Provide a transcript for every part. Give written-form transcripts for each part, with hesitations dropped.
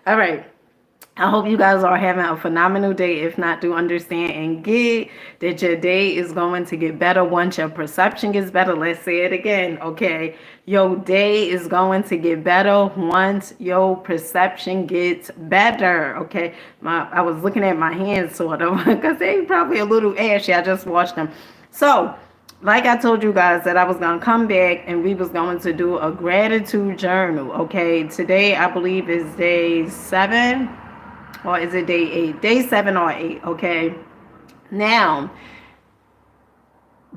All right. I hope you guys are having a phenomenal day. If not, do understand and get that your day is going to get better once your perception gets better. Let's say it again, okay? Your day is going to get better once your perception gets better, okay? I was looking at my hands sort of because they probably a little ashy. I just washed them. So, like I told you guys that I was gonna come back and we was going to do a gratitude journal. Okay, today I believe is day 7 or is it day 8? Day 7 or 8. Okay, now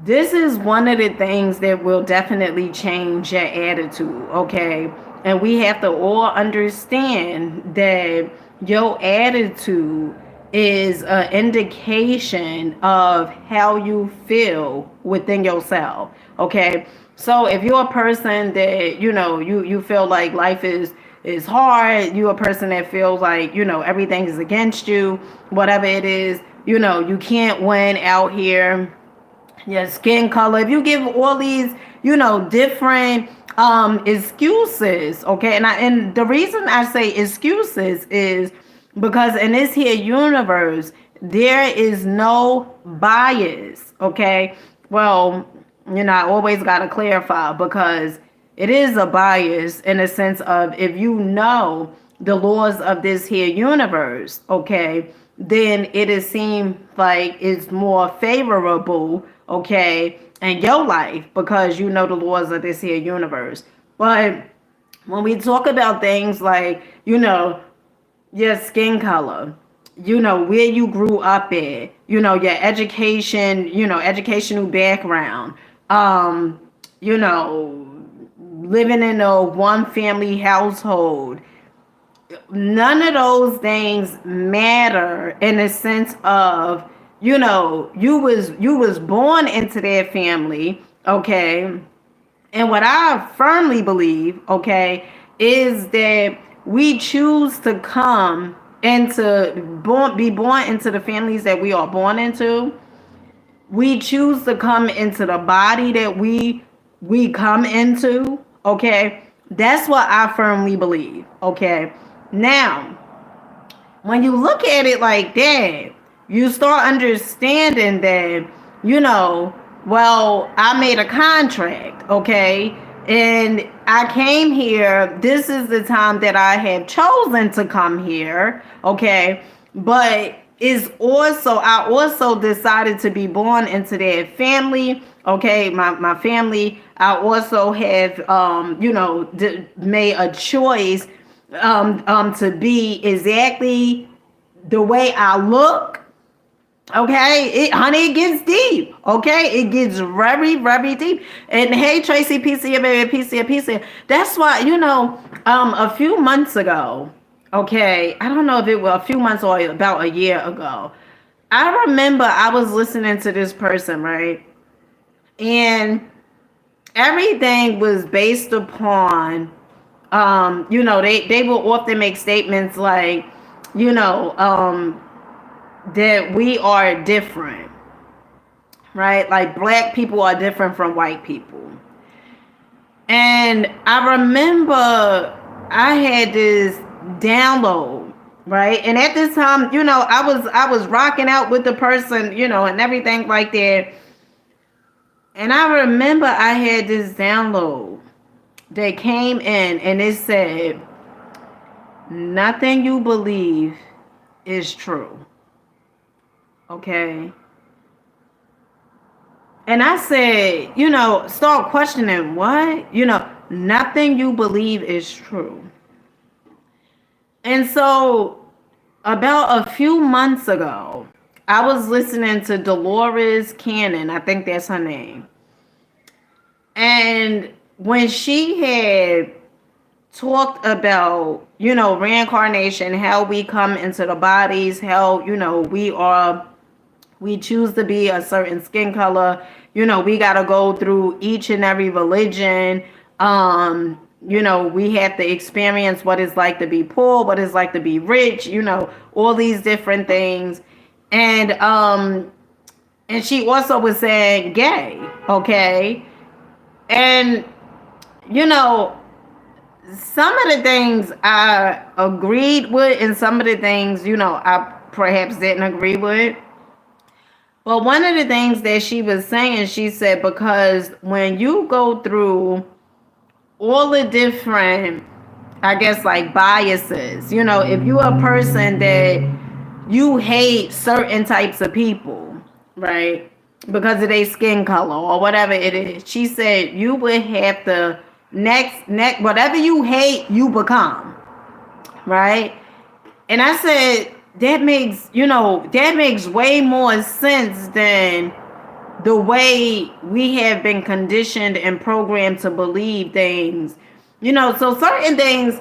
this is one of the things that will definitely change your attitude. Okay, and we have to all understand that your attitude is an indication of how you feel within yourself. Okay, so if you're a person that you feel like life is hard, you're a person that feels like everything is against you, whatever it is, you can't win out here, your skin color, if you give all these different excuses, okay, and the reason I say excuses is because in this here universe there is no bias, okay. Well, I always got to clarify, because it is a bias in a sense of, if you know the laws of this here universe, okay, then it is seem like it's more favorable, okay, in your life, because you know the laws of this here universe. But when we talk about things like, your skin color, where you grew up at, your education, educational background, um, you know, living in a one family household, none of those things matter in the sense of, you was born into that family, okay. And what I firmly believe, okay, is that we choose to be born into the families that we are born into. We choose to come into the body that we come into, okay. That's what I firmly believe, okay. Now, when you look at it like that, you start understanding that, well, I made a contract, okay? And I came here. This is the time that I have chosen to come here, okay? But I also decided to be born into that family, okay? My family, I also have, made a choice to be exactly the way I look. Okay, honey, it gets deep. Okay, it gets very, very deep. And hey, Tracy, PCA, baby, PCA, PCA. That's why, a few months ago, okay, I don't know if it was a few months or about a year ago, I remember I was listening to this person, right? And everything was based upon, they will often make statements like, you know, um, that we are different, right? Like black people are different from white people. And I remember I had this download, right? And at this time, I was rocking out with the person, and everything like that. And I remember I had this download that came in and it said, nothing you believe is true. Okay. And I said, start questioning what? Nothing you believe is true. And so, about a few months ago, I was listening to Dolores Cannon. I think that's her name. And when she had talked about, reincarnation, how we come into the bodies, how, we choose to be a certain skin color, we got to go through each and every religion. We have to experience what it's like to be poor, what it's like to be rich, all these different things. And she also was saying gay, okay? And you know some of the things I agreed with, and some of the things, I perhaps didn't agree with. But one of the things that she was saying, she said, because when you go through all the different, I guess, like biases, if you're a person that you hate certain types of people, right? Because of their skin color or whatever it is. She said you would have to next whatever you hate, you become, right? And I said that makes way more sense than the way we have been conditioned and programmed to believe things. So certain things,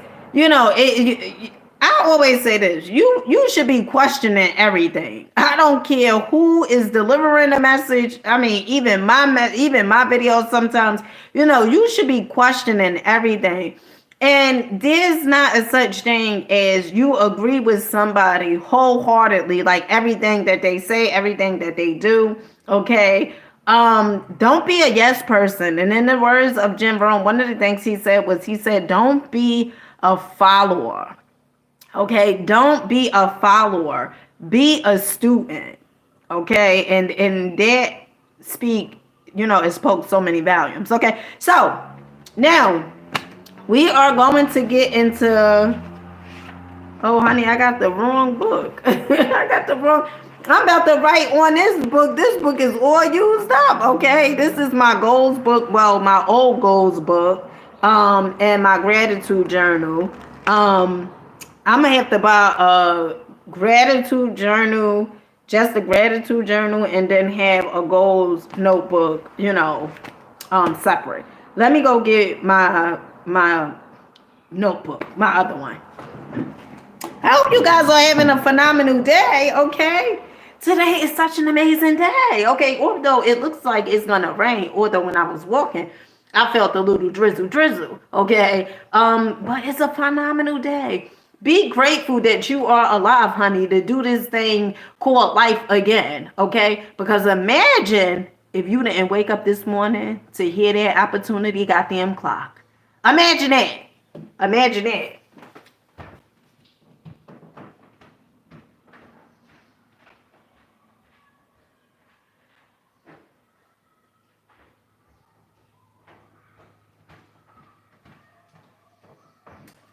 I always say this: you should be questioning everything. I don't care who is delivering the message. I mean, even my videos sometimes, you should be questioning everything. And there's not a such thing as you agree with somebody wholeheartedly, like everything that they say, everything that they do. Okay. Don't be a yes person. And in the words of Jim Rohn, one of the things he said, don't be a follower. Okay, don't be a follower. Be a student. Okay, and that it spoke so many volumes. Okay, so now we are going to get into. Oh, honey, I got the wrong book. I'm about to write on this book. This book is all used up. Okay, this is my goals book. Well, my old goals book. And my gratitude journal. I'm gonna have to buy a gratitude journal, just a gratitude journal, and then have a goals notebook, separate. Let me go get my notebook, my other one. I hope you guys are having a phenomenal day, okay? Today is such an amazing day, okay? Although it looks like it's gonna rain, although when I was walking, I felt a little drizzle, okay? But it's a phenomenal day. Be grateful that you are alive, honey, to do this thing called life again, okay? Because imagine if you didn't wake up this morning to hear that opportunity goddamn clock. Imagine that. Imagine that.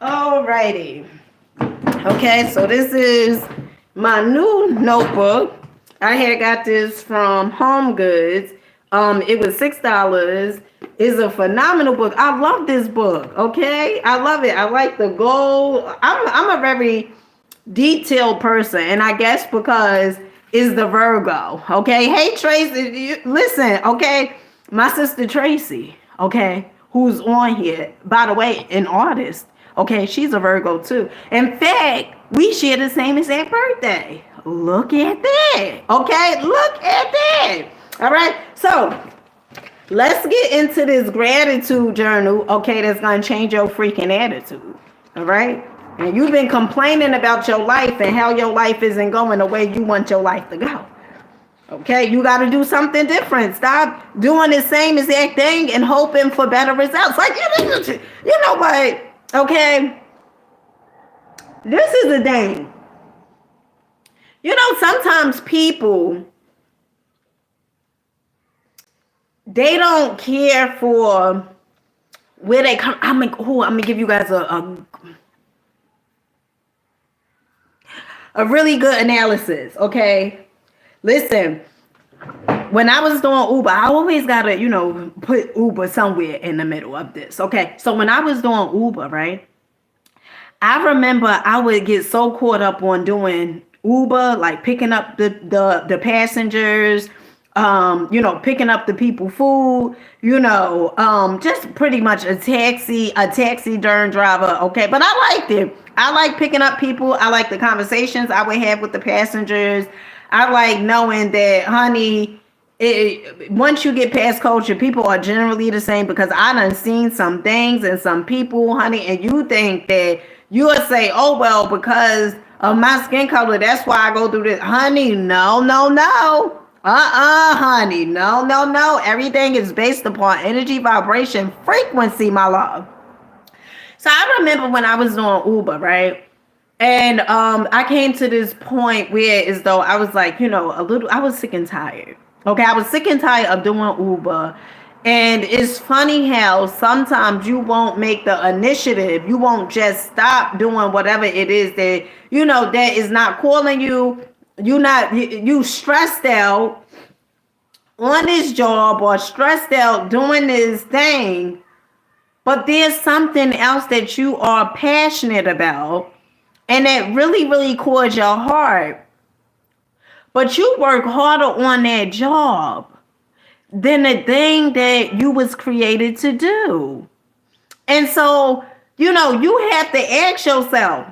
Alrighty. Okay, so this is my new notebook. I had got this from Home Goods. It was $6. It's a phenomenal book. I love this book. Okay, I love it. I like the goal. I'm a very detailed person, and I guess because it's the Virgo. Okay, hey Tracy, listen. Okay, my sister Tracy. Okay, who's on here? By the way, an artist. Okay, she's a Virgo too. In fact, we share the same exact birthday. Look at that. Okay, look at that. All right, so let's get into this gratitude journal. Okay, that's gonna change your freaking attitude. All right, and you've been complaining about your life and how your life isn't going the way you want your life to go. Okay, you got to do something different. Stop doing the same exact thing and hoping for better results. Like, you know what? Okay, this is the thing. Sometimes people, they don't care for where they come. I'm gonna give you guys a really good analysis. Okay, listen. When I was doing Uber, I always gotta, put Uber somewhere in the middle of this. Okay, so when I was doing Uber, right, I remember I would get so caught up on doing Uber, like picking up the passengers, picking up the people food, just pretty much a taxi darn driver. Okay, but I liked it. I like picking up people. I like the conversations I would have with the passengers. I like knowing that, honey, once you get past culture, people are generally the same, because I done seen some things and some people, honey, and you think that you'll say, oh, well, because of my skin color, that's why I go through this. Honey, no. Honey, no. Everything is based upon energy, vibration, frequency, my love. So I remember when I was doing Uber, right? And I came to this point where as though I was like, I was sick and tired. Okay, I was sick and tired of doing Uber. And it's funny how sometimes you won't make the initiative. You won't just stop doing whatever it is that, that is not calling you. You stressed out on this job or stressed out doing this thing, but there's something else that you are passionate about and that really, really calls your heart. But you work harder on that job than the thing that you was created to do. And so, you have to ask yourself,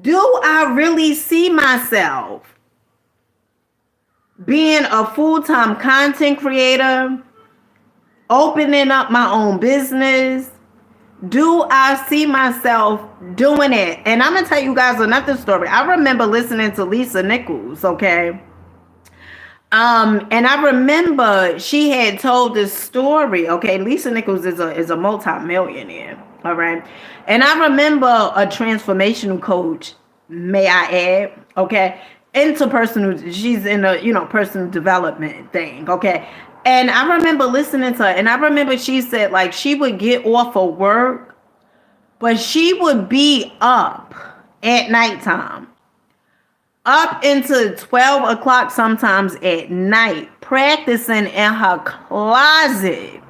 do I really see myself being a full-time content creator, opening up my own business? Do I see myself doing it? And I'm going to tell you guys another story. I remember listening to Lisa Nichols, okay? And I remember she had told this story, okay? Lisa Nichols is a multi-millionaire, all right? And I remember a transformational coach, may I add, okay? She's in a, personal development thing, okay? And I remember listening to her, and I remember she said, like, she would get off of work, but she would be up at nighttime, up into 12 o'clock sometimes at night, practicing in her closet,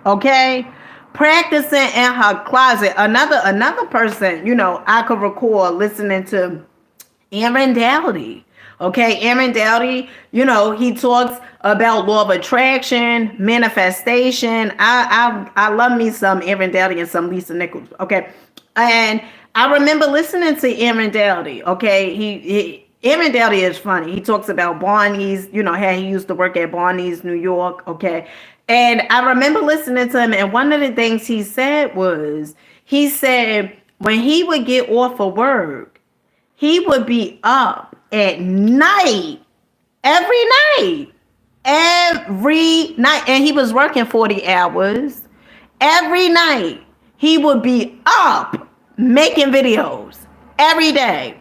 okay? Practicing in her closet. Another person, I could recall listening to Aaron Doughty. Okay, Aaron Doughty, he talks about law of attraction, manifestation. I love me some Aaron Doughty and some Lisa Nichols. Okay, and I remember listening to Aaron Doughty. Okay, Aaron Doughty is funny. He talks about Barney's, how he used to work at Barney's, New York. Okay, and I remember listening to him, and one of the things he said was, he said when he would get off of work, he would be up at night, every night, and he was working 40 hours. Every night, he would be up making videos every day.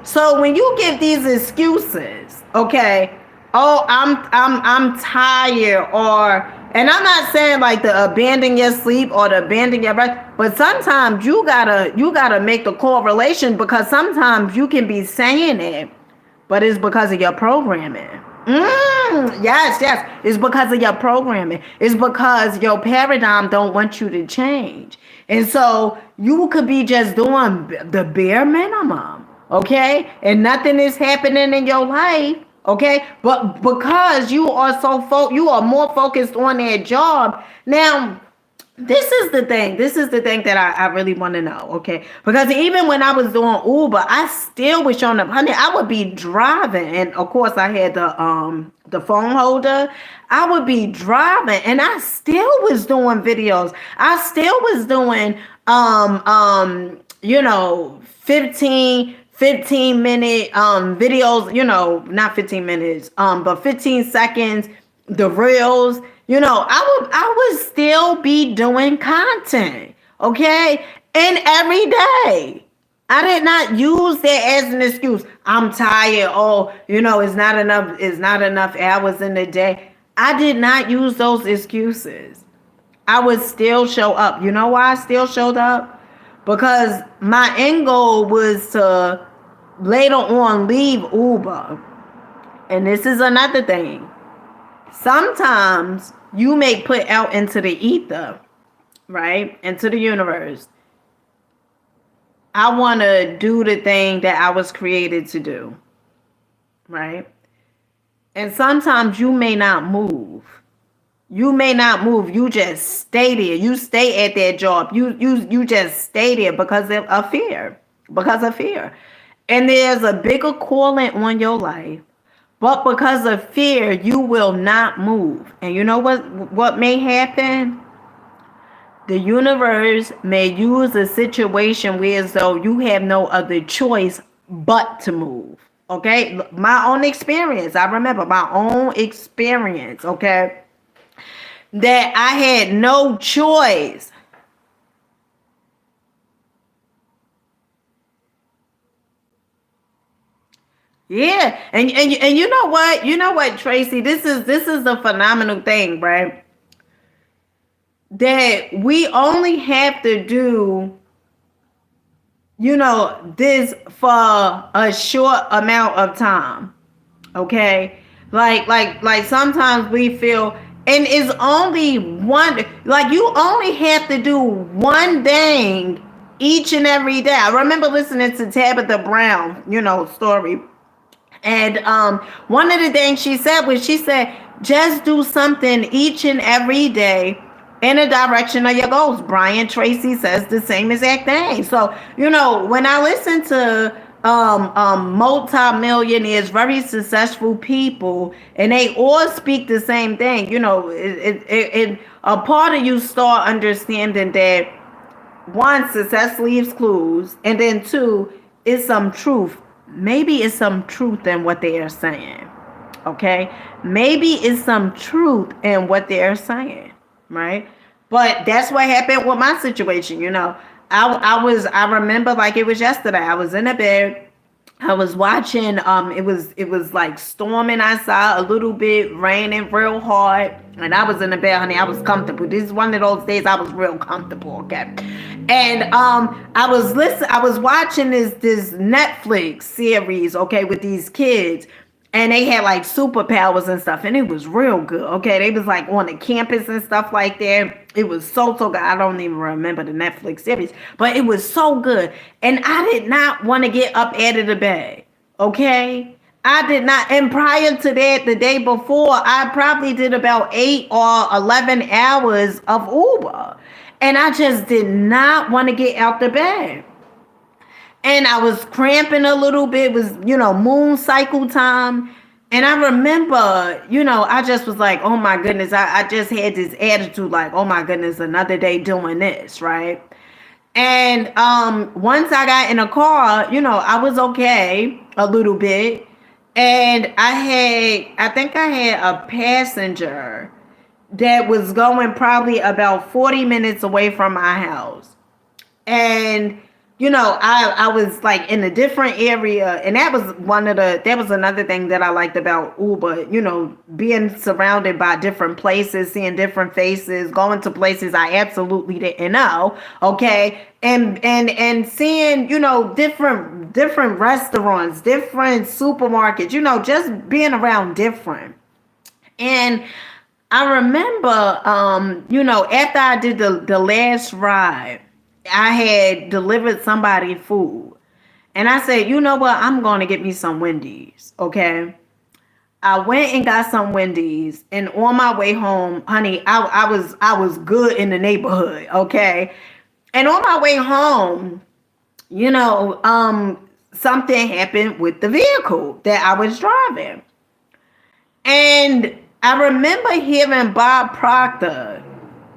So when you give these excuses, okay, oh, I'm tired, and I'm not saying like to abandon your sleep or to abandon your rest, but sometimes you gotta make the correlation, because sometimes you can be saying it, but it's because of your programming. Yes, it's because of your programming. It's because your paradigm don't want you to change, and so you could be just doing the bare minimum, okay, and nothing is happening in your life. Okay, but because you are you are more focused on that job. Now, this is the thing that I really want to know, okay? Because even when I was doing Uber, I still was showing up. Honey, I would be driving, and of course I had the phone holder. I would be driving, and I still was doing videos. I still was doing 15-minute videos, not 15 minutes, but 15 seconds, the reels. I would still be doing content, okay? And every day. I did not use that as an excuse. I'm tired. Oh, it's not enough hours in the day. I did not use those excuses. I would still show up. You know why I still showed up? Because my end goal was to later on leave Uber. And this is another thing. Sometimes you may put out into the ether, right? Into the universe. I want to do the thing that I was created to do, right? And sometimes you may not move. You just stay there. You stay at that job. You just stay there because of fear. And there's a bigger calling on your life. But because of fear, you will not move. And you know what may happen? The universe may use a situation where as though you have no other choice but to move. Okay? My own experience. I remember my own experience, okay? That I had no choice Yeah, and you know what? You know what, Tracy? This is a phenomenal thing, right? That we only have to do, this for a short amount of time. Okay? Like sometimes we feel, and it's only one, like you only have to do one thing each and every day. I remember listening to Tabitha Brown, story. And one of the things she said was, she said, just do something each and every day in the direction of your goals. Brian Tracy says the same exact thing. So, when I listen to multi-millionaires, very successful people, and they all speak the same thing, a part of you start understanding that, one, success leaves clues, and then two, is some truth. Maybe it's some truth in what they are saying. Okay? Maybe it's some truth in what they're saying. Right? But that's what happened with my situation. I remember like it was yesterday. I was in a bed. I was watching, it was like storming outside a little bit, raining real hard. And I was in the bed, honey. I was comfortable. This is one of those days I was real comfortable, okay? And I was watching this Netflix series, okay, with these kids. And they had like superpowers and stuff, and it was real good. Okay, they was like on the campus and stuff like that. It was so good. I don't even remember the Netflix series, but it was so good. And I did not want to get up out of the bed. Okay, I did not. And prior to that, the day before, I probably did about 8 or 11 hours of Uber, and I just did not want to get out the bed. And I was cramping a little bit. It was, moon cycle time. And I remember, I just was like, oh my goodness, I just had this attitude like, oh my goodness, another day doing this, right? And once I got in a car, I was okay a little bit. And I think I had a passenger that was going probably about 40 minutes away from my house. And I was like in a different area, and that was another thing that I liked about Uber, being surrounded by different places, seeing different faces, going to places I absolutely didn't know, okay, and seeing, different restaurants, different supermarkets, just being around different. And I remember, after I did the last ride, I had delivered somebody food. And I said, you know what? I'm going to get me some Wendy's. Okay. I went and got some Wendy's. And on my way home, honey, I was good in the neighborhood. Okay. And on my way home, something happened with the vehicle that I was driving. And I remember hearing Bob Proctor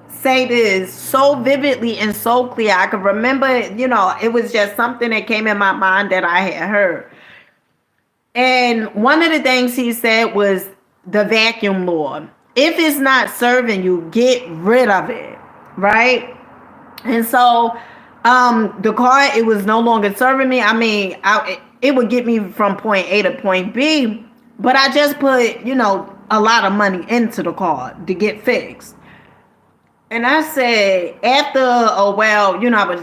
say this so vividly and so clear. I could remember, it was just something that came in my mind that I had heard. And one of the things he said was the vacuum law. If it's not serving you, get rid of it, right? And so the car, it was no longer serving me. I mean, it would get me from point A to point B, but I just put, a lot of money into the car to get fixed. And I said, after a while, I was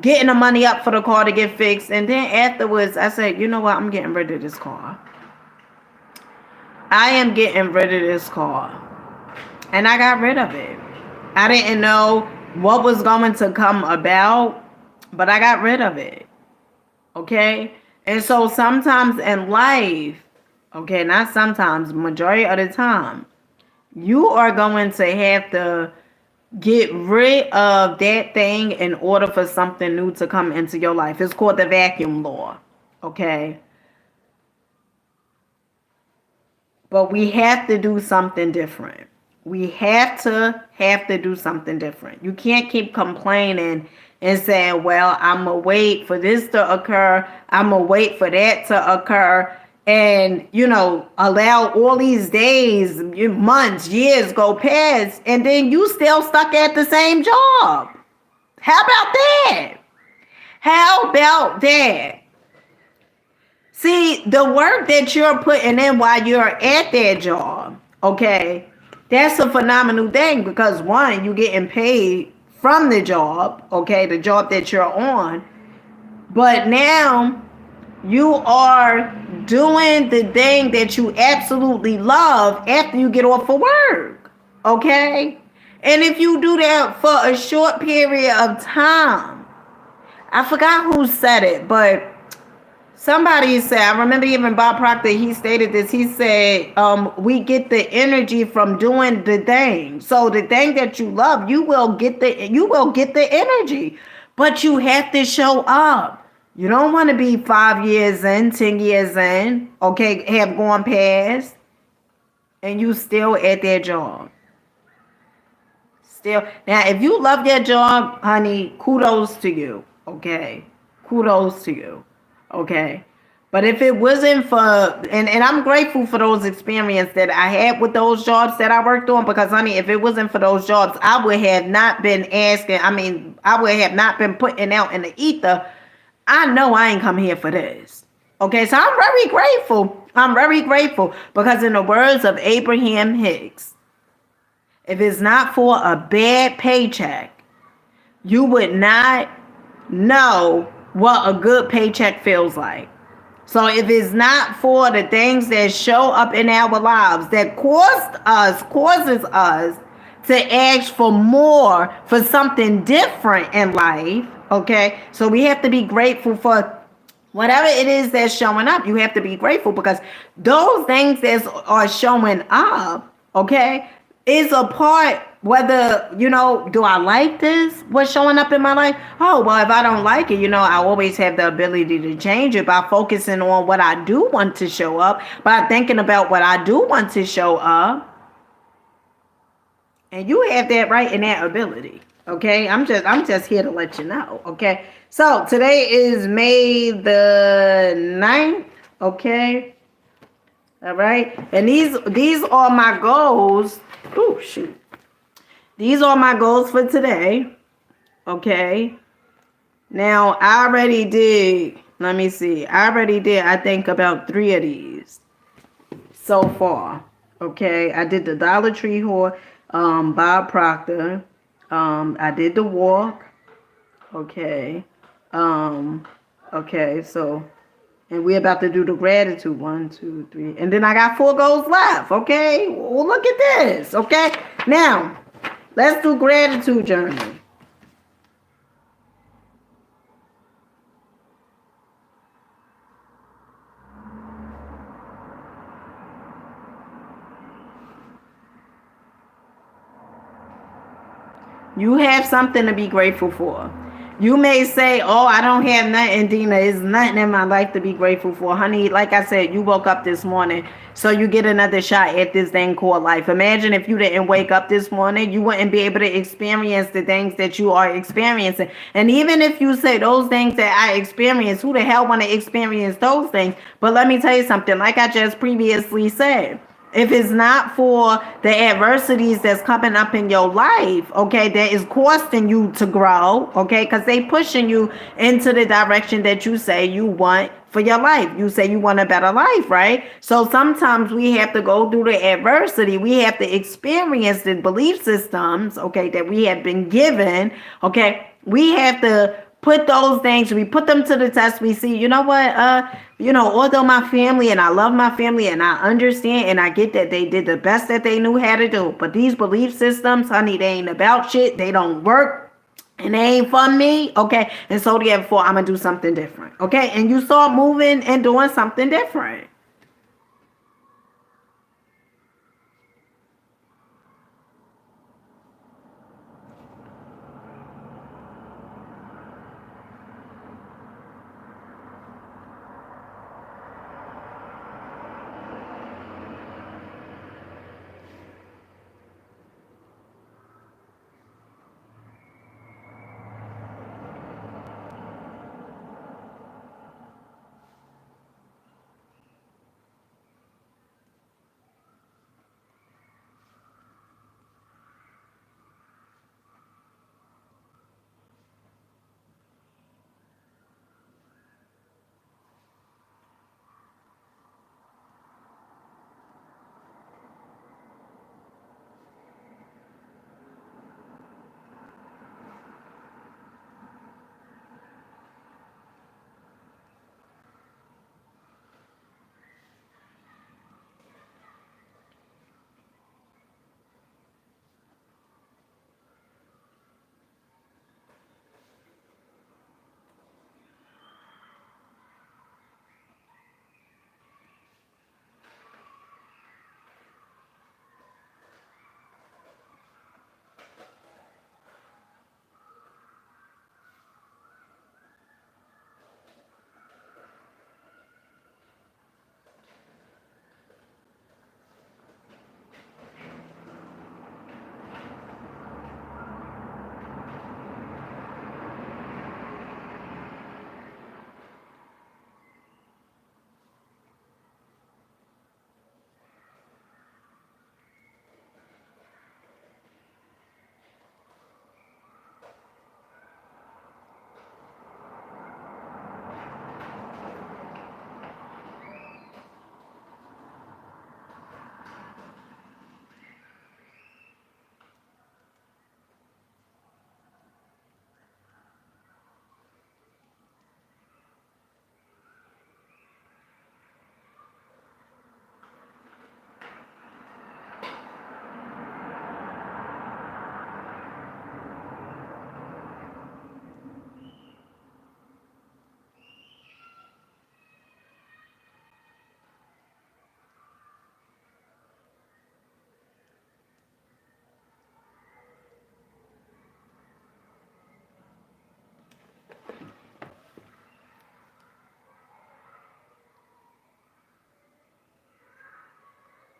getting the money up for the car to get fixed. And then afterwards, I said, you know what? I'm getting rid of this car. I am getting rid of this car. And I got rid of it. I didn't know what was going to come about, but I got rid of it. Okay? And so sometimes in life, okay, not sometimes, majority of the time, you are going to have to get rid of that thing in order for something new to come into your life. It's called the vacuum law. Okay. But we have to do something different. We have to do something different. You can't keep complaining and saying, well, I'm going to wait for this to occur. I'm going to wait for that to occur. And, allow all these days, months, years go past, and then you still stuck at the same job. How about that? See, the work that you're putting in while you're at that job, okay, that's a phenomenal thing because one, you're getting paid from the job, okay, the job that you're on. But now you are doing the thing that you absolutely love after you get off of work, okay? And if you do that for a short period of time, I forgot who said it, but somebody said, I remember even Bob Proctor, he stated this. He said, we get the energy from doing the thing. So the thing that you love, you will get the energy. But you have to show up. You don't want to be 5 years in, 10 years in, okay, have gone past, and you still at that job. Still. Now, if you love your job, honey, kudos to you. Okay. Kudos to you. Okay. But if it wasn't for, and I'm grateful for those experiences that I had with those jobs that I worked on, because honey, if it wasn't for those jobs, I would have not been asking, I would have not been putting out in the ether. I know I ain't come here for this. Okay, so I'm very grateful. I'm very grateful because in the words of Abraham Hicks, if it's not for a bad paycheck, you would not know what a good paycheck feels like. So if it's not for the things that show up in our lives that causes us to ask for more, for something different in life, okay? So we have to be grateful for whatever it is that's showing up. You have to be grateful because those things that are showing up, okay, is a part. Whether, do I like this, what's showing up in my life? Oh, well, if I don't like it, I always have the ability to change it by focusing on what I do want to show up, by thinking about what I do want to show up. And you have that right and that ability. Okay, I'm just here to let you know. Okay, so today is May the 9th. Okay, all right, and these are my goals. Oh shoot, these are my goals for today. Okay, now I already did. Let me see. I already did. I think about 3 of these so far. Okay, I did the Dollar Tree haul. Bob Proctor. I did the walk. Okay. Okay, so and we're about to do the gratitude. 1, 2, 3. And then I got 4 goals left. Okay. Well, look at this. Okay. Now, let's do gratitude journey. You have something to be grateful for. You may say, oh, I don't have nothing, Dina. It's nothing in my life to be grateful for. Honey, like I said, you woke up this morning, so you get another shot at this thing called life. Imagine if you didn't wake up this morning, you wouldn't be able to experience the things that you are experiencing. And even if you say those things that I experience, who the hell want to experience those things? But let me tell you something, like I just previously said. If it's not for the adversities that's coming up in your life, okay, that is costing you to grow, okay, because they pushing you into the direction that you say you want for your life. You say you want a better life, right? So sometimes we have to go through the adversity. We have to experience the belief systems, okay, that we have been given, okay. We have to put those things, we put them to the test. We see, you know what, although my family, and I love my family, and I understand and I get that they did the best that they knew how to do, but these belief systems, honey, they ain't about shit. They don't work, and they ain't for me, okay? And so therefore I'm gonna do something different, okay? And you start moving and doing something different.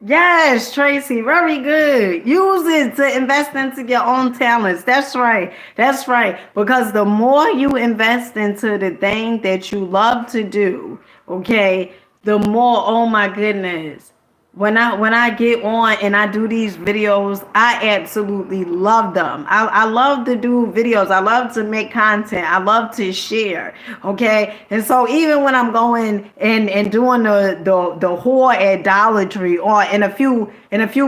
Yes, Tracy, very good. Use it to invest into your own talents. That's right. That's right. Because the more you invest into the thing that you love to do, okay, the more, oh my goodness, when I get on and I do these videos, I absolutely love them. I love to do videos. I love to make content. I love to share. Okay. And so even when I'm going and doing the whore idolatry, or in a few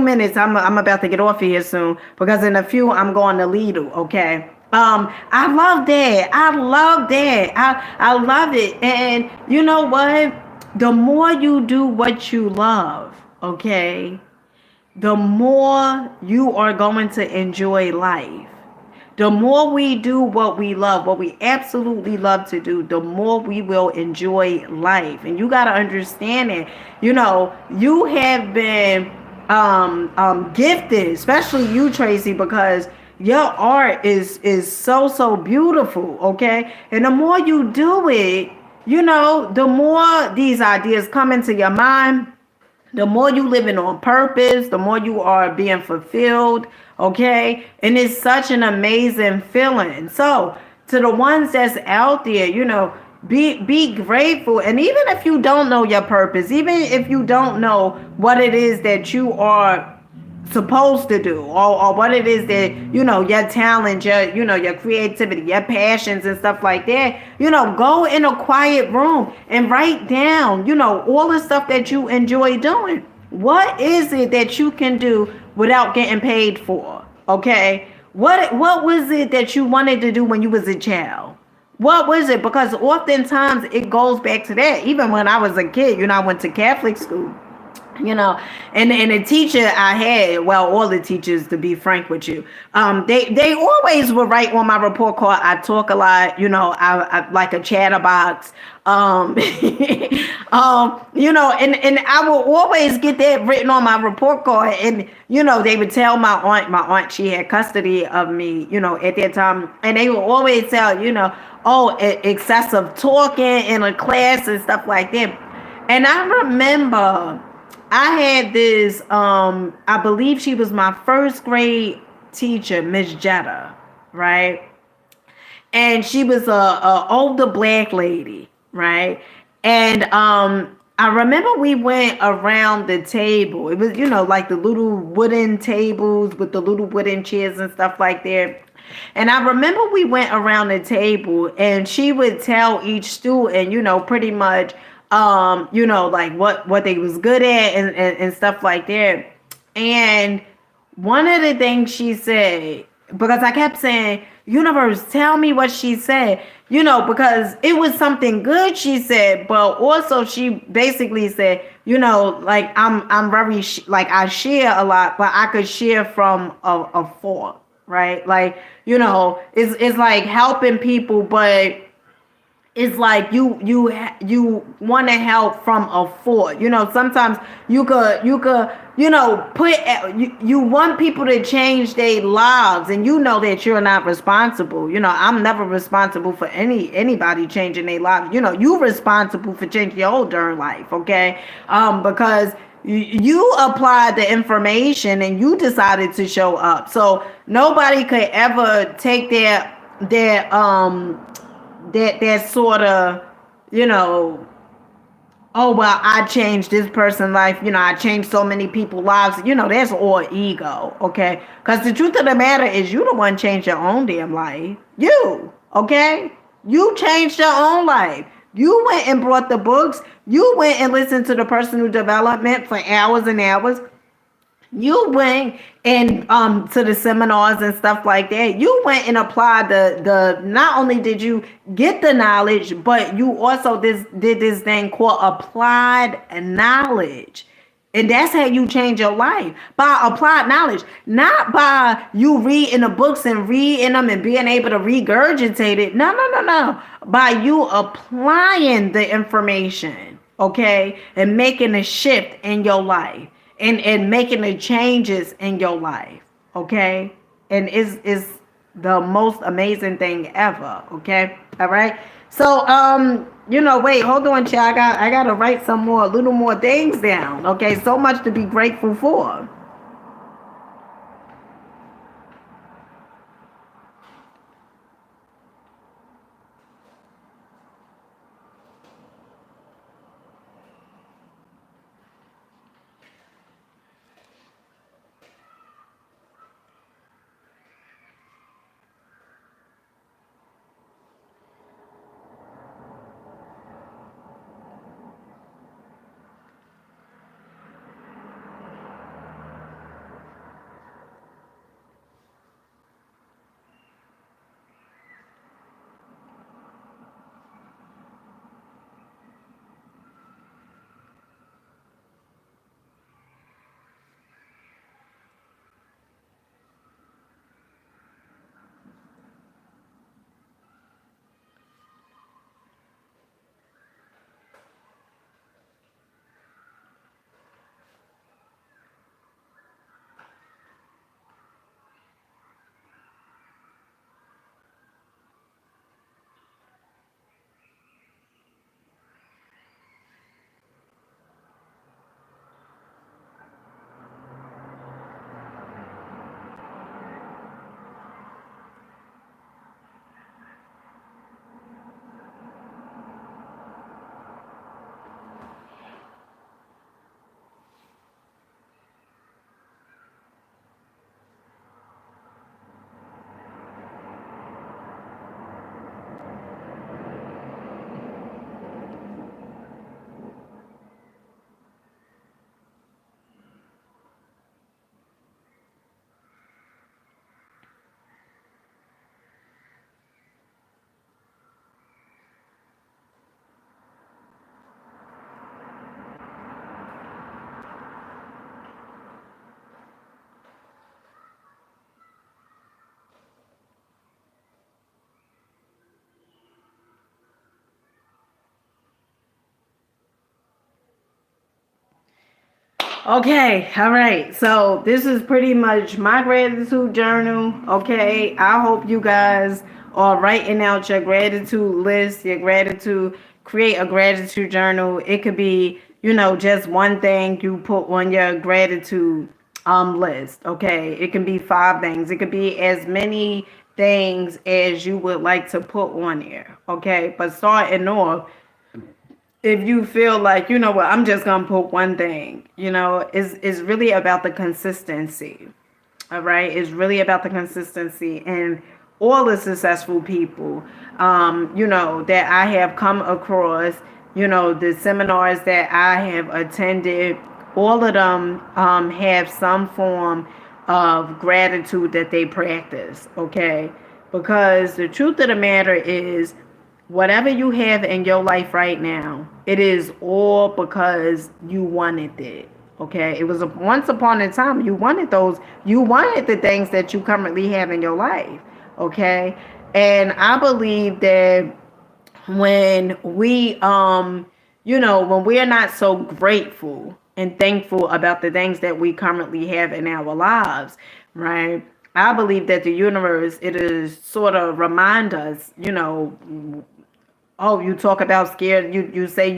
minutes, I'm about to get off of here soon, because in a few I'm going to Lidl. Okay. I love that. I love that. I love it. And you know what? The more you do what you love, okay, the more you are going to enjoy life. The more we do what we love, what we absolutely love to do, the more we will enjoy life. And you got to understand it. You have been gifted, especially you, Tracy, because your art is so beautiful, okay? And the more you do it, the more these ideas come into your mind, the more you living on purpose, the more you are being fulfilled, okay? And it's such an amazing feeling. So to the ones that's out there, be grateful. And even if you don't know your purpose, even if you don't know what it is that you are supposed to do, or what it is that your talent, your creativity, your passions and stuff like that, go in a quiet room and write down all the stuff that you enjoy doing. What is it that you can do without getting paid for? Okay, what was it that you wanted to do when you was a child? What was it? Because oftentimes it goes back to that. Even when I was a kid, I went to Catholic school, and the teacher I had, well, all the teachers, to be frank with you, they always would write on my report card, I talk a lot, I like a chatterbox, and I will always get that written on my report card. And they would tell my aunt, she had custody of me, at that time, and they would always tell, excessive talking in a class and stuff like that. And I remember I had this, I believe she was my first grade teacher, Miss Jetta, right? And she was a older black lady, right? And I remember we went around the table. It was, like the little wooden tables with the little wooden chairs and stuff like that. And I remember we went around the table and she would tell each student, pretty much, like what they was good at and stuff like that. And one of the things she said, because I kept saying, universe, tell me what she said, because it was something good she said, but also she basically said, like I'm very, like I share a lot, but I could share from a fault, right? Like, it's like helping people, but it's like you want to help from a fort. Sometimes you could put you want people to change their lives, and that you're not responsible. I'm never responsible for anybody changing their lives. You responsible for changing your own darn life, okay? Because you applied the information and you decided to show up. So nobody could ever take that sort of, oh, well, I changed this person's life. I changed so many people's lives. That's all ego, okay? Because the truth of the matter is you the one changed your own damn life. You, okay? You changed your own life. You went and brought the books. You went and listened to the personal development for hours and hours. You went and to the seminars and stuff like that. You went and applied the not only did you get the knowledge, but you also did this thing called applied knowledge. And that's how you change your life, by applied knowledge, not by you reading the books and reading them and being able to regurgitate it. No. By you applying the information, okay, and making a shift in your life. And making the changes in your life, okay? And is the most amazing thing ever, okay? All right? So, wait, hold on, child. I gotta write some more, little more things down. Okay, so much to be grateful for. Okay, all right. So this is pretty much my gratitude journal. Okay, I hope you guys are writing out your gratitude list, your gratitude, create a gratitude journal. It could be, just one thing you put on your gratitude list. Okay, it can be five things. It could be as many things as you would like to put on there. Okay, but starting off, if you feel like, what, I'm just gonna put one thing, is really about the consistency. All right, it's really about the consistency. And all the successful people, that I have come across, the seminars that I have attended, all of them have some form of gratitude that they practice. Okay, because the truth of the matter is, whatever you have in your life right now, it is all because you wanted it. Okay, it was once upon a time you wanted the things that you currently have in your life. Okay, and I believe that when when we are not so grateful and thankful about the things that we currently have in our lives, right? I believe that the universe, it is sort of remind us, oh, you talk about scared, you say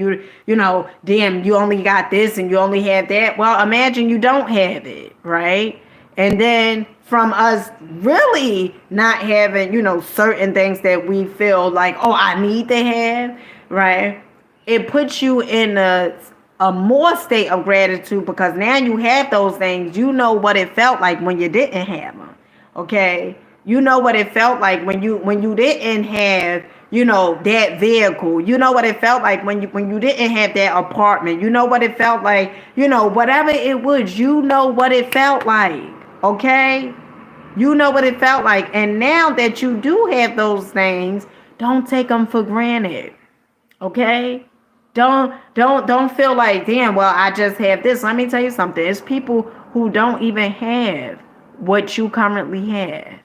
damn, you only got this and you only have that. Well, imagine you don't have it, right? And then from us really not having, certain things that we feel like, oh, I need to have, right? It puts you in a more state of gratitude, because now you have those things. You know what it felt like when you didn't have them. Okay, you know what it felt like when you didn't have, that vehicle. You know what it felt like when you didn't have that apartment. You know what it felt like, whatever it was. You know what it felt like. Okay, you know what it felt like. And now that you do have those things, don't take them for granted. Okay, don't feel like, damn, well, I just have this. Let me tell you something. It's people who don't even have what you currently have.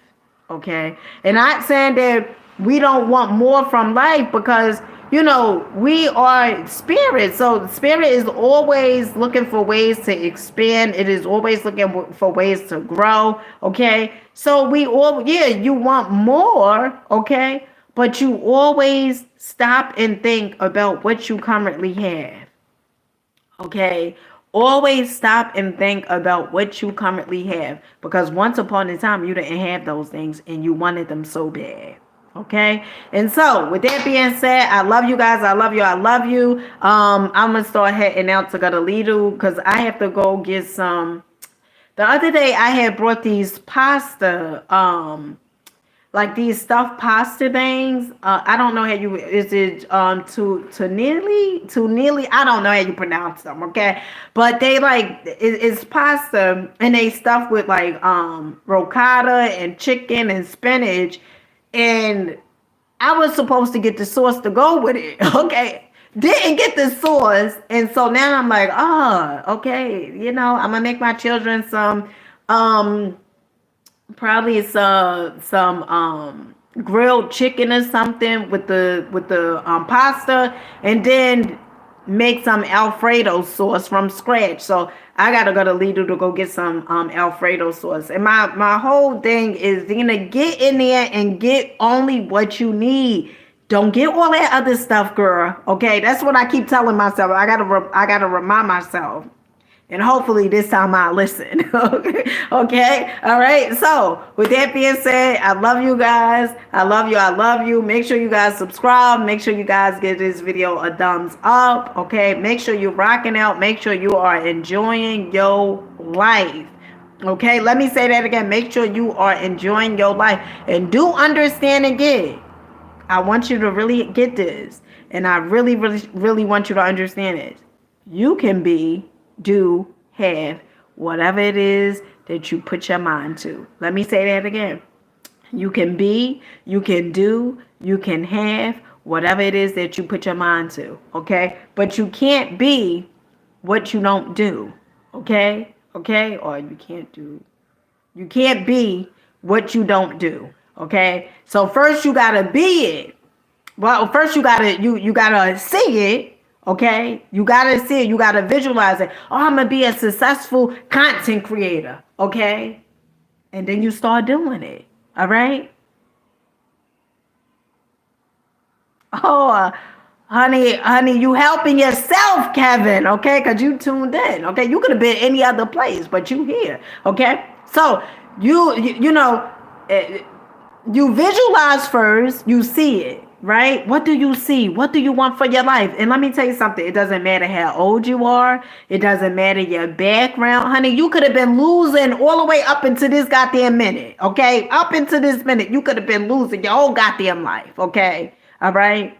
Okay, and not saying that we don't want more from life, because we are spirit. So spirit is always looking for ways to expand. It is always looking for ways to grow. Okay, so we all, yeah, you want more. Okay, but you always stop and think about what you currently have. Okay? Always stop and think about what you currently have, because once upon a time you didn't have those things and you wanted them so bad. Okay, and so with that being said, I love you guys. I love you. I love you. I'm gonna start heading out to go to Lidl because I have to go get some. The other day I had brought these pasta, like these stuffed pasta things. I don't know how you, is it to nearly, I don't know how you pronounce them, okay? But they like it's pasta and they stuffed with like ricotta and chicken and spinach, and I was supposed to get the sauce to go with it. Okay. Didn't get the sauce. And so now I'm like, oh, okay, I'm gonna make my children some probably some grilled chicken or something with the pasta, and then make some Alfredo sauce from scratch. So I gotta go to Lidl to go get some Alfredo sauce. And my whole thing is, get in there and get only what you need. Don't get all that other stuff, girl. Okay, that's what I keep telling myself. I gotta remind myself. And hopefully this time I listen. Okay. All right. So with that being said, I love you guys. I love you. I love you. Make sure you guys subscribe. Make sure you guys give this video a thumbs up. Okay. Make sure you're rocking out. Make sure you are enjoying your life. Okay. Let me say that again. Make sure you are enjoying your life. And do understand again. I want you to really get this. And I really, really, really want you to understand it. You can be, do, have whatever it is that you put your mind to. Let me say that again. You can be, you can do, you can have whatever it is that you put your mind to. Okay? But you can't be what you don't do. Okay? Okay? Or you can't be what you don't do. Okay? So first you gotta be it. Well, first you gotta see it. Okay, you gotta see it. You gotta visualize it. Oh, I'm gonna be a successful content creator. Okay, and then you start doing it. All right. Oh, honey, you helping yourself, Kevin. Okay, because you tuned in. Okay, you could have been any other place, but you here. Okay, so you know, you visualize first. You see it. Right? What do you see? What do you want for your life? And let me tell you something. It doesn't matter how old you are. It doesn't matter your background. Honey, you could have been losing all the way up into this goddamn minute. Okay? Up into this minute, you could have been losing your whole goddamn life. Okay? All right?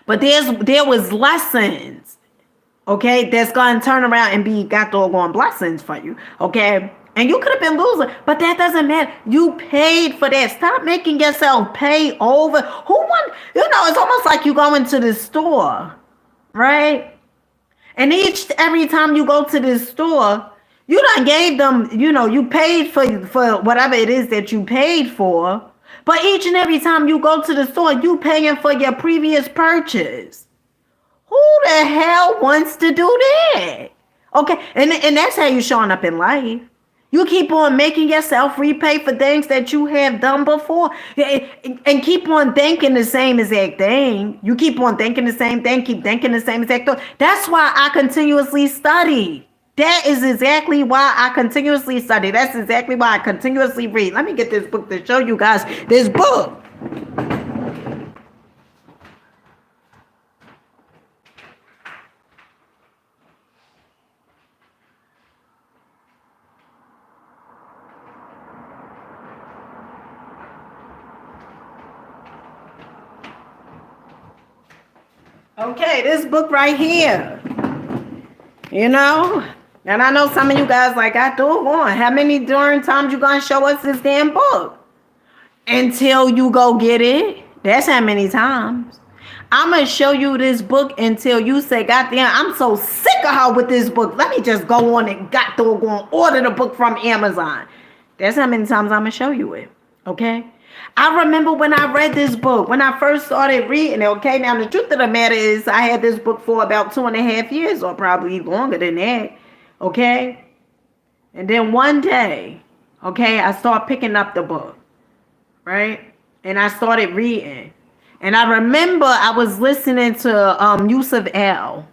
But there was lessons. Okay? That's going to turn around and be got doggone blessings for you. Okay? And you could have been losing, but that doesn't matter. You paid for that. Stop making yourself pay over. Who want? It's almost like you go into the store, right? And every time you go to this store, you done gave them, you paid for whatever it is that you paid for. But each and every time you go to the store, you paying for your previous purchase. Who the hell wants to do that? Okay, and that's how you showing up in life. You keep on making yourself repay for things that you have done before, and keep on thinking the same exact thing. You keep on thinking the same thing, keep thinking the same exact thing. That's why I continuously study. That is exactly why I continuously study. That's exactly why I continuously read. Let me get this book to show you guys this book. Okay, this book right here. And I know some of you guys like, I do on. How many darn times you gonna show us this damn book? Until you go get it. That's how many times. I'm gonna show you this book until you say, goddamn, I'm so sick of her with this book. Let me just go on and order the book from Amazon. That's how many times I'm gonna show you it. Okay? I remember when I read this book, when I first started reading it, okay? Now, the truth of the matter is I had this book for about 2.5 years, or probably longer than that, okay? And then one day, okay, I start picking up the book, right? and I started reading. And I remember I was listening to Yusuf Al,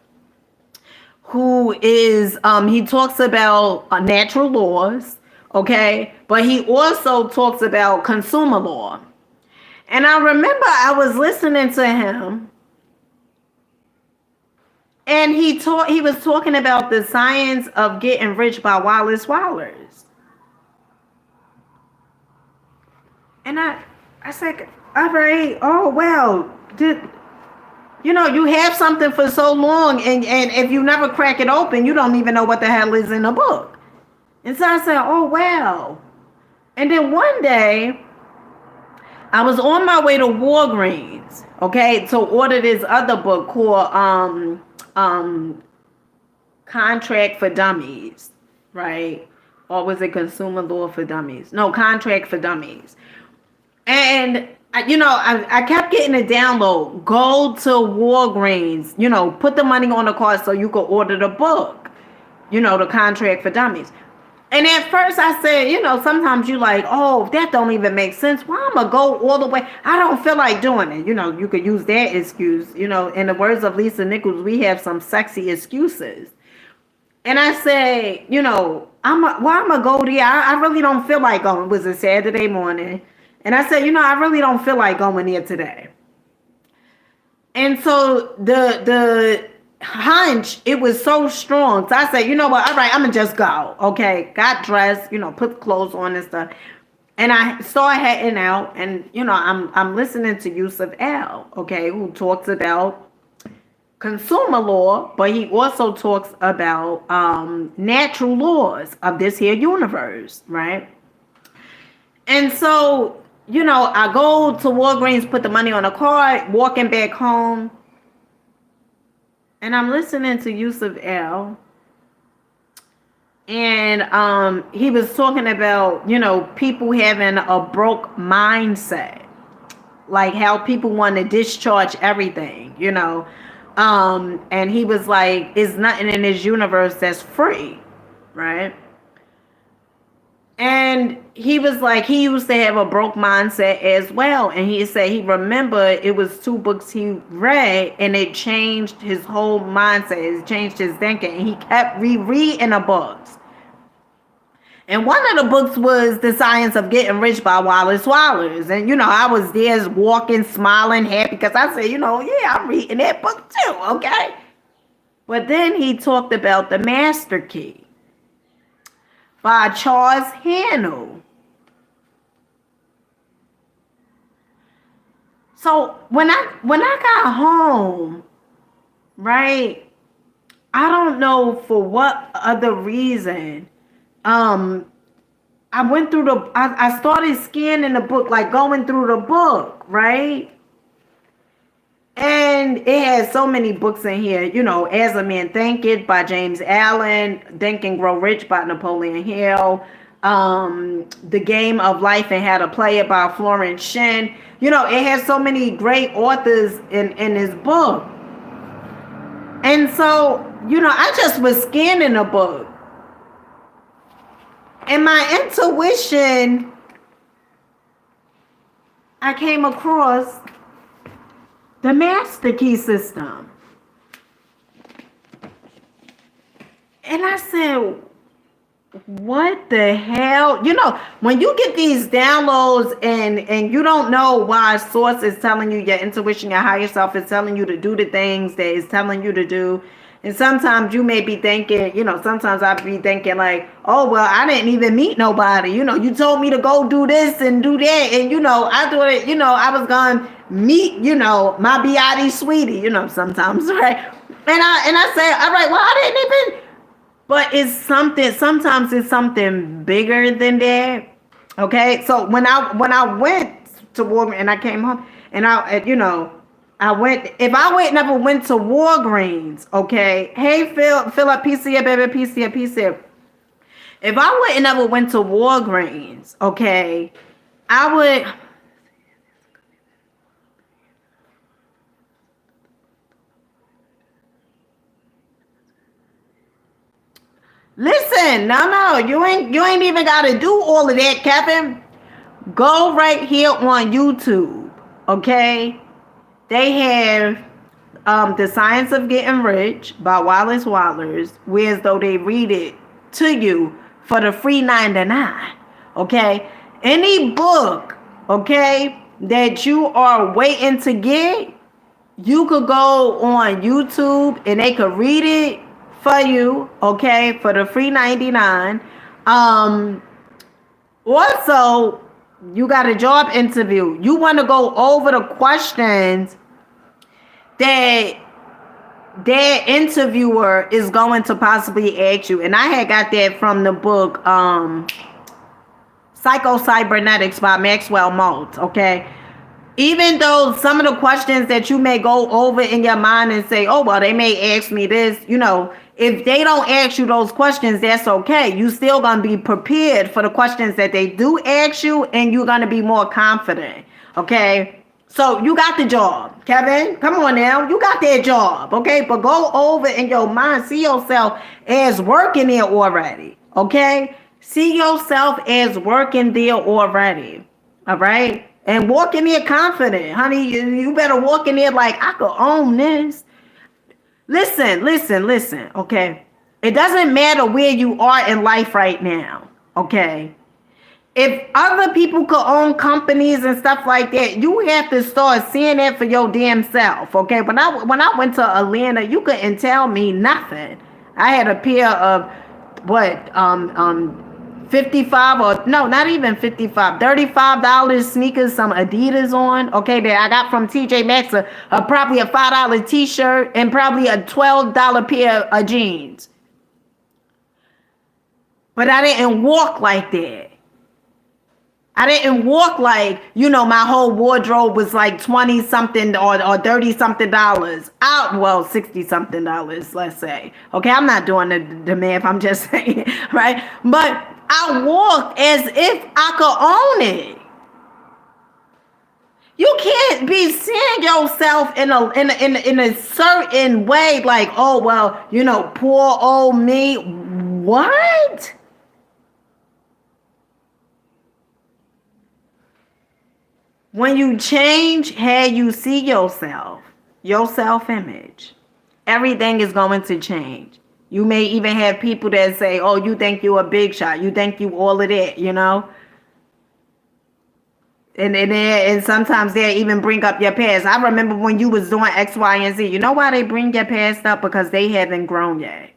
who is he talks about natural laws, okay, but he also talks about consumer law. And I remember I was listening to him, and he was talking about the science of getting rich by Wallace Wallace. And I said, all right, oh well, you have something for so long, and if you never crack it open, you don't even know what the hell is in the book. And so I said, oh wow. And then one day I was on my way to Walgreens, okay, to order this other book called Contract for Dummies, right? Or was it Consumer Law for Dummies? No, Contract for Dummies. And I kept getting a download. Go to Walgreens, put the money on the card so you could order the book, the Contract for Dummies. And at first I said, sometimes you like, oh, that don't even make sense. Why I'm gonna go all the way? I don't feel like doing it. You could use that excuse. In the words of Lisa Nichols, we have some sexy excuses. And I say, why I'm gonna go there? I really don't feel like going. It was a Saturday morning. And I said, I really don't feel like going there today. And so the hunch, it was so strong. So I said, you know what? All right, I'm going to just go. Okay. Got dressed, put clothes on and stuff. And I started heading out. And, I'm listening to Yusuf Al, okay, who talks about consumer law, but he also talks about natural laws of this here universe, right? And so, I go to Walgreens, put the money on a card, walking back home, and I'm listening to Yusuf Al, and he was talking about, people having a broke mindset, like how people want to discharge everything, and he was like, "It's nothing in this universe that's free," right? And he was like, he used to have a broke mindset as well. And he said he remembered it was 2 books he read and it changed his whole mindset. It changed his thinking. And he kept rereading the books. And one of the books was The Science of Getting Rich by Wallace Wallace. And, I was there walking, smiling, happy because I said, yeah, I'm reading that book too, okay? But then he talked about The Master Key by Charles Haanel. So when I got home, right, I don't know for what other reason, I went through I started scanning the book, like going through the book, right? And it has so many books in here, As a Man Thinketh by James Allen, Think and Grow Rich by Napoleon Hill, The Game of Life and How to Play It by Florence Shen. It has so many great authors in this book. And so, I just was scanning the book. And my intuition, I came across the Master Key System. And I said, what the hell? When you get these downloads and you don't know why source is telling you, your intuition, your higher self is telling you to do the things that it's telling you to do. And sometimes you may be thinking, sometimes I'd be thinking like, oh, well, I didn't even meet nobody. You told me to go do this and do that. And, I thought it, I was going to meet, my B.I.D. sweetie, sometimes, right? And I say, all right, well, I didn't even, but sometimes it's something bigger than that. Okay. So when I went to Walgreens and I came home and never went to Walgreens, okay. Hey, fill up PCA, baby, PCA. If I never went to Walgreens, okay, I would. Listen, no, you ain't even gotta do all of that, Kevin. Go right here on YouTube, okay? They have The Science of Getting Rich by Wallace Wattles, whereas though they read it to you for the free 99, okay? Any book, okay, that you are waiting to get, you could go on YouTube and they could read it for you, okay, for the free 99. Also, you got a job interview. You want to go over the questions that their interviewer is going to possibly ask you. And I had got that from the book Psycho-Cybernetics by Maxwell Maltz, okay? Even though some of the questions that you may go over in your mind and say, oh, well, they may ask me this, you know, if they don't ask you those questions, that's okay. You still going to be prepared for the questions that they do ask you, and you're going to be more confident, okay? So you got the job, Kevin. Come on now. You got that job, okay? But go over in your mind, see yourself as working there already, okay? See yourself as working there already, all right? And walk in there confident, honey. You better walk in there like, I could own this. Listen, okay? It doesn't matter where you are in life right now, okay? If other people could own companies and stuff like that, you have to start seeing that for your damn self, okay? When I went to Atlanta, you couldn't tell me nothing. I had a pair of 55 or no, not even 55, $35 sneakers, some Adidas on, okay, that I got from TJ Maxx, probably a $5 t-shirt and probably a $12 pair of jeans. But I didn't walk like that. I didn't walk like, you know, my whole wardrobe was like 20 something or 30 something dollars. Well, 60 something dollars, let's say. Okay, I'm not doing the math, I'm just saying, right? But I walked as if I could own it. You can't be seeing yourself in a certain way, like, oh, well, you know, poor old me. What? When you change how you see yourself, your self-image, everything is going to change. You may even have people that say, oh, you think you a big shot. You think you all of that, you know? And sometimes they even bring up your past. I remember when you was doing X, Y, and Z. You know why they bring your past up? Because they haven't grown yet.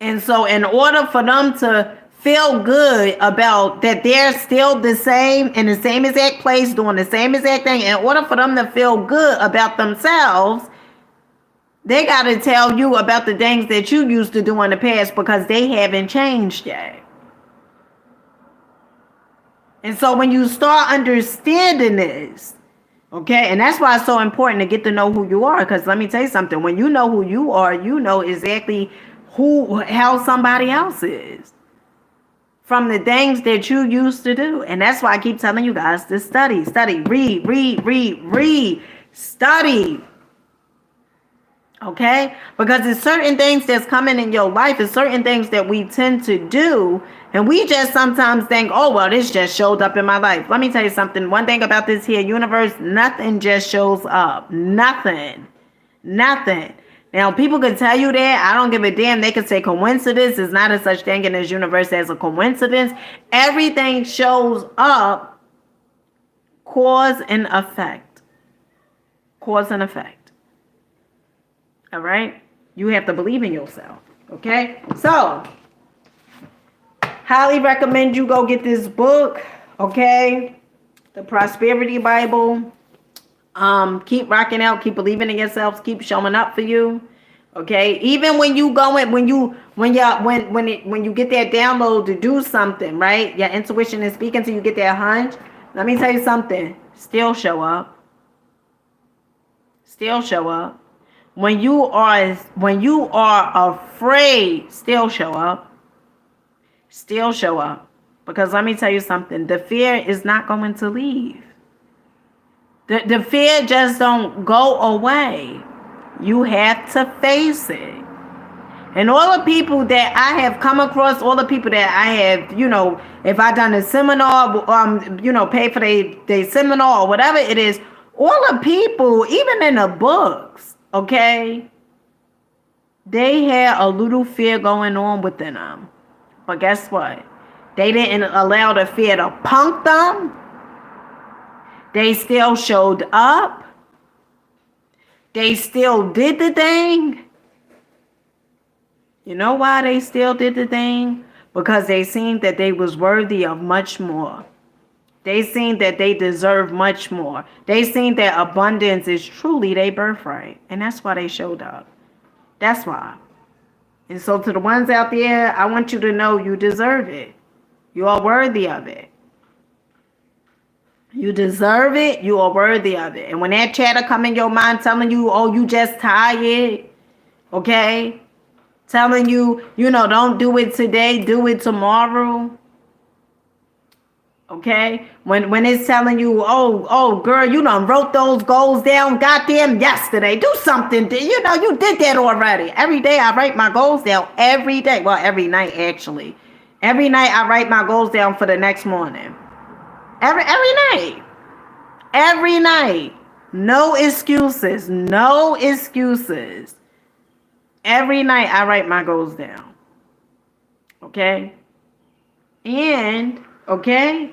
And so in order for them to feel good about that they're still the same in the same exact place, doing the same exact thing, in order for them to feel good about themselves, they got to tell you about the things that you used to do in the past because they haven't changed yet. And so when you start understanding this, okay, and that's why it's so important to get to know who you are, because let me tell you something. When you know who you are, you know exactly how somebody else is from the things that you used to do. And that's why I keep telling you guys to study, read, study. Okay? Because there's certain things that's coming in your life. There's certain things that we tend to do. And we just sometimes think, oh, well, this just showed up in my life. Let me tell you something. One thing about this here universe, nothing just shows up. Nothing. Now, people can tell you that. I don't give a damn. They can say coincidence. There's not a such thing in this universe as a coincidence. Everything shows up. Cause and effect. Cause and effect. All right? You have to believe in yourself. Okay? So, highly recommend you go get this book. Okay? The Prosperity Bible. Keep rocking out. Keep believing in yourselves. Keep showing up for you. Okay? Even when you go in, when you get that download to do something, right? Your intuition is speaking to you, get that hunch. Let me tell you something. Still show up. Still show up. When you are afraid, still show up. Still show up. Because let me tell you something. The fear is not going to leave. The fear just don't go away. You have to face it. And all the people that I have come across, all the people that I have, if I done a seminar, pay for their seminar or whatever it is, all the people, even in the books, okay, they had a little fear going on within them. But guess what? They didn't allow the fear to punk them. They still showed up. They still did the thing. You know why they still did the thing? Because they seen that they was worthy of much more. They seen that they deserve much more. They seen that abundance is truly their birthright. And that's why they showed up. That's why. And so to the ones out there, I want you to know you deserve it. You are worthy of it. You deserve it. You are worthy of it. And when that chatter come in your mind telling you, oh, you just tired, okay? Telling you, don't do it today, do it tomorrow. Okay? When it's telling you, oh, girl, you done wrote those goals down goddamn yesterday. Do something. You did that already. Every day I write my goals down. Every day. Well, every night, actually. Every night I write my goals down for the next morning. Every night. Every night. No excuses. No excuses. Every night I write my goals down. Okay? And, okay,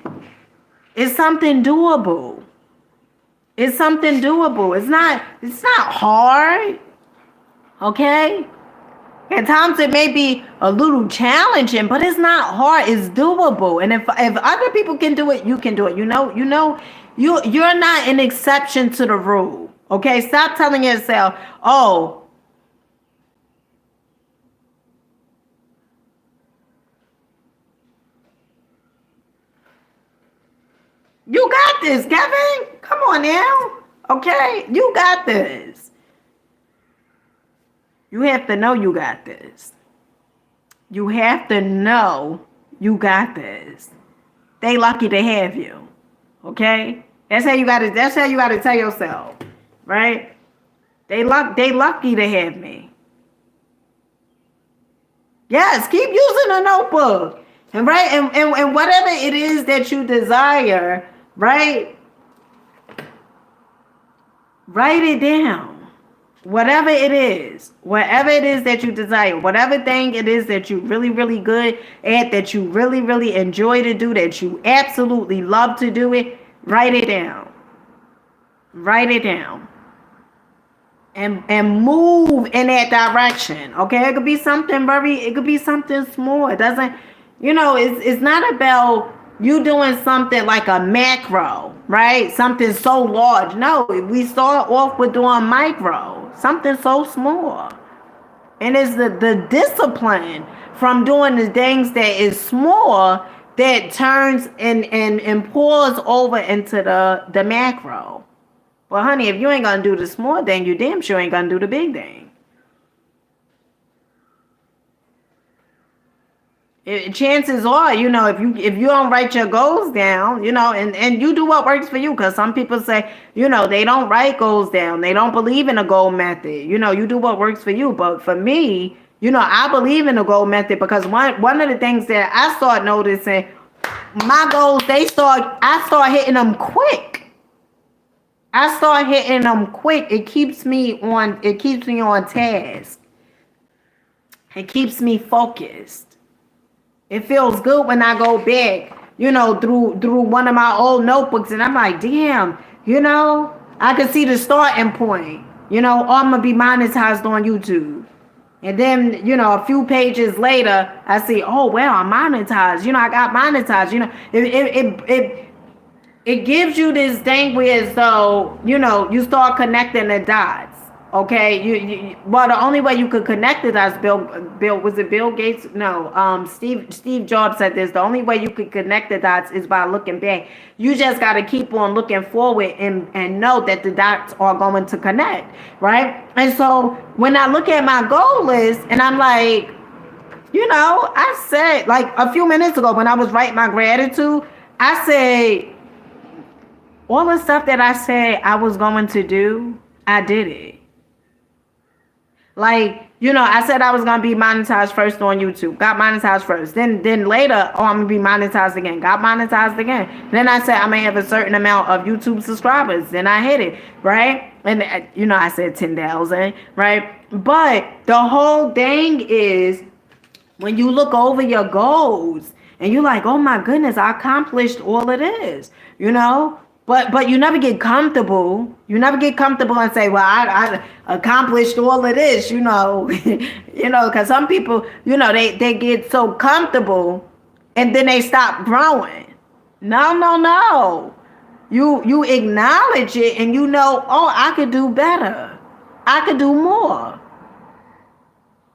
it's something doable. It's something doable. It's not hard. Okay? At times it may be a little challenging, but it's not hard. It's doable. And if other people can do it, you can do it. You're not an exception to the rule. Okay? Stop telling yourself, oh, you got this, Kevin. Come on now. Okay? You got this. You have to know you got this. You have to know you got this. They lucky to have you. Okay? That's how you gotta tell yourself. Right? They lucky to have me. Yes, keep using a notebook. And right, and whatever it is that you desire, right? Write it down. Whatever it is that you desire, whatever thing it is that you really, really good at, that you really, really enjoy to do, that you absolutely love to do it, write it down. Write it down. And move in that direction. Okay? It could be something small. It doesn't, it's not about you doing something like a macro, right? Something so large. No, we start off with doing micro, something so small. And it's the discipline from doing the things that is small that turns and pours over into the macro. Well, honey, if you ain't gonna do the small thing, you damn sure ain't gonna do the big thing. Chances are, if you don't write your goals down, and you do what works for you, because some people say, they don't write goals down. They don't believe in a goal method. You do what works for you. But for me, I believe in a goal method, because one of the things that I start noticing, my goals, I start hitting them quick. It keeps me on task. It keeps me focused. It feels good when I go back, through one of my old notebooks, and I'm like, damn, I can see the starting point. I'm gonna be monetized on YouTube. And then, a few pages later, I see, oh wow, I'm monetized. I got monetized. It gives you this thing where, so you start connecting the dots. Okay, well, the only way you could connect the dots, was it Bill Gates? No, Steve Jobs said this. The only way you could connect the dots is by looking back. You just got to keep on looking forward and know that the dots are going to connect, right? And so when I look at my goal list, and I'm like, I said, like a few minutes ago when I was writing my gratitude, I said, all the stuff that I said I was going to do, I did it. Like, I said I was gonna be monetized first on YouTube. Got monetized first. Then later, I'm gonna be monetized again. Got monetized again. Then I said I may have a certain amount of YouTube subscribers. Then I hit it, right? And I said 10,000, right? But the whole thing is when you look over your goals and you're like, oh my goodness, I accomplished all of this, But you never get comfortable. You never get comfortable and say, well, I accomplished all of this, because some people, they get so comfortable and then they stop growing. No. You acknowledge it and oh, I could do better. I could do more.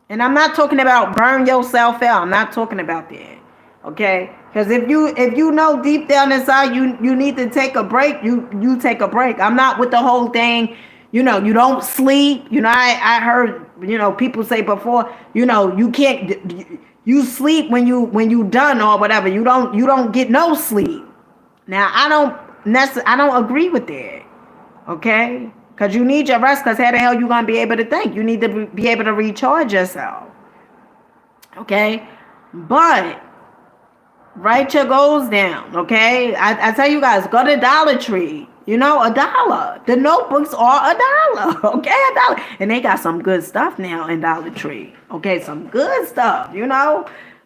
And I'm not talking about burn yourself out. I'm not talking about that. Okay? Because if you know deep down inside you need to take a break, you take a break. I'm not with the whole thing, you don't sleep. I heard, people say before, you can't, you sleep when you done or whatever. You don't get no sleep. Now I don't agree with that. Okay? Because you need your rest, because how the hell you going to be able to think? You need to be able to recharge yourself. Okay? But write your goals down, okay? I tell you guys, go to Dollar Tree. $1. The notebooks are $1, okay? $1. And they got some good stuff now in Dollar Tree. Okay, some good stuff,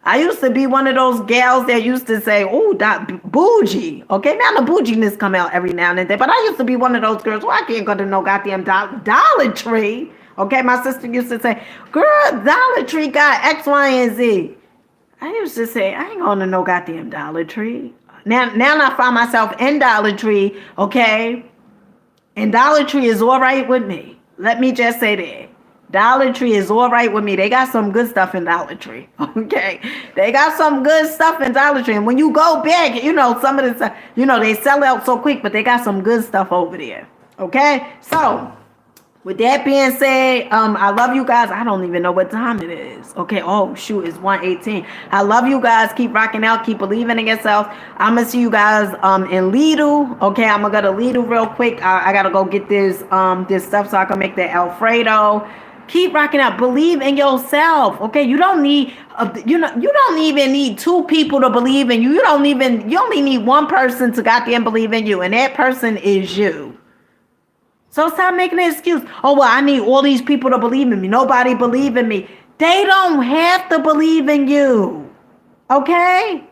I used to be one of those gals that used to say, oh, that bougie. Okay, now the bouginess come out every now and then. But I used to be one of those girls, I can't go to no goddamn Dollar Tree. Okay, my sister used to say, girl, Dollar Tree got X, Y, and Z. I used to say, I ain't going to no goddamn Dollar Tree. Now I find myself in Dollar Tree, okay? And Dollar Tree is all right with me. Let me just say that. Dollar Tree is all right with me. They got some good stuff in Dollar Tree, okay? They got some good stuff in Dollar Tree. And when you go back, some of the stuff, they sell out so quick, but they got some good stuff over there, okay? So, with that being said, I love you guys. I don't even know what time it is. Okay. Oh, shoot. It's 1:18. I love you guys. Keep rocking out. Keep believing in yourself. I'm going to see you guys in Lidl. Okay. I'm going to go to Lidl real quick. I got to go get this stuff so I can make the Alfredo. Keep rocking out. Believe in yourself. Okay. You don't need, you don't even need two people to believe in you. You only need one person to goddamn believe in you. And that person is you. So stop making an excuse. Oh, well, I need all these people to believe in me. Nobody believe in me. They don't have to believe in you. Okay?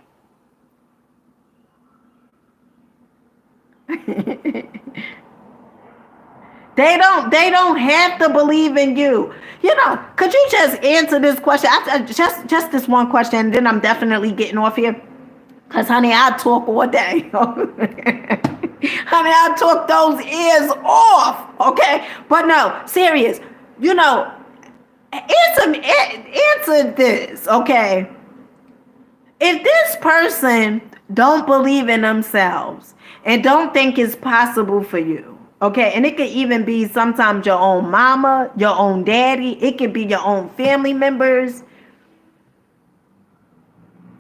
They don't have to believe in you. Could you just answer this question? Just this one question, and then I'm definitely getting off here. Because, honey, I talk all day. Honey, I took those ears off, okay? But no, serious. Answer this, okay? If this person don't believe in themselves and don't think it's possible for you, okay? And it could even be sometimes your own mama, your own daddy. It could be your own family members.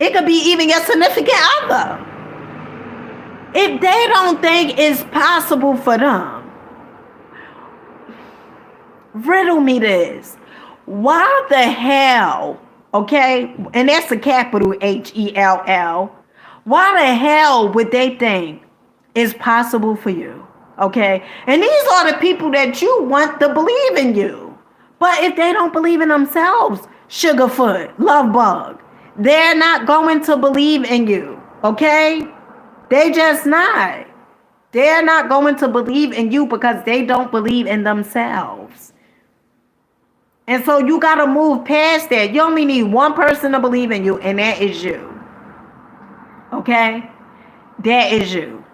It could be even your significant other. If they don't think it's possible for them, riddle me this. Why the hell, okay, and that's a capital HELL, why the hell would they think it's possible for you, okay? And these are the people that you want to believe in you. But if they don't believe in themselves, Sugarfoot, Lovebug, they're not going to believe in you, okay? They just not. They're not going to believe in you because they don't believe in themselves. And so you got to move past that. You only need one person to believe in you, and that is you. Okay? That is you.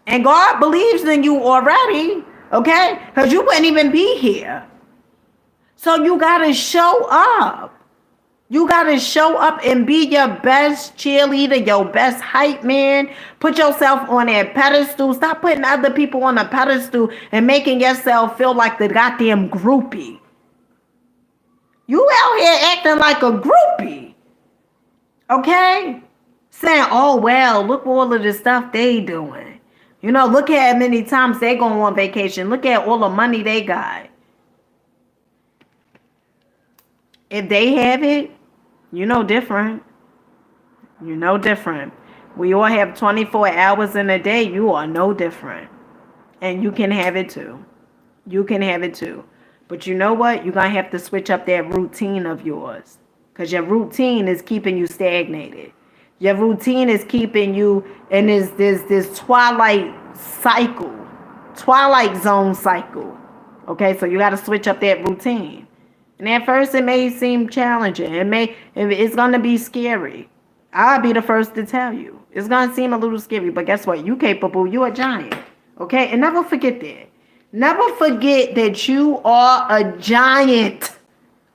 And God believes in you already, okay? Because you wouldn't even be here. So you got to show up. You got to show up and be your best cheerleader, your best hype man. Put yourself on that pedestal. Stop putting other people on a pedestal and making yourself feel like the goddamn groupie. You out here acting like a groupie. Okay? Saying, oh, well, look all of the stuff they doing. Look at how many times they go on vacation. Look at all the money they got. If they have it, you know different. You know different. We all have 24 hours in a day. You are no different. And you can have it too. You can have it too. But you know what? You're going to have to switch up that routine of yours. Because your routine is keeping you stagnated. Your routine is keeping you in this twilight cycle. Twilight zone cycle. Okay, so you got to switch up that routine. And at first it may seem challenging. It's going to be scary. I'll be the first to tell you. It's going to seem a little scary, but guess what? You capable. You a giant. Okay? And never forget that. Never forget that you are a giant.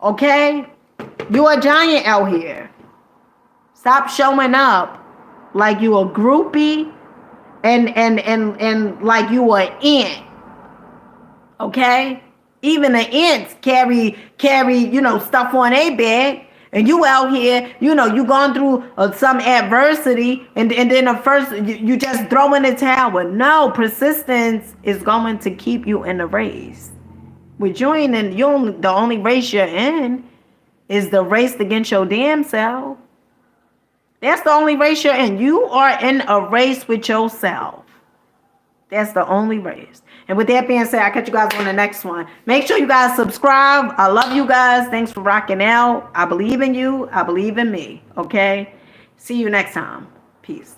Okay? You a giant out here. Stop showing up like you a groupie and like you an ant. Okay? Even the ants carry, stuff on their back. And you out here, you gone through some adversity, and then the first, you just throw in the towel. No, persistence is going to keep you in the race. With you ain't in, the only race you're in is the race against your damn self. That's the only race you're in. You are in a race with yourself. That's the only race. And with that being said, I'll catch you guys on the next one. Make sure you guys subscribe. I love you guys. Thanks for rocking out. I believe in you. I believe in me. Okay? See you next time. Peace.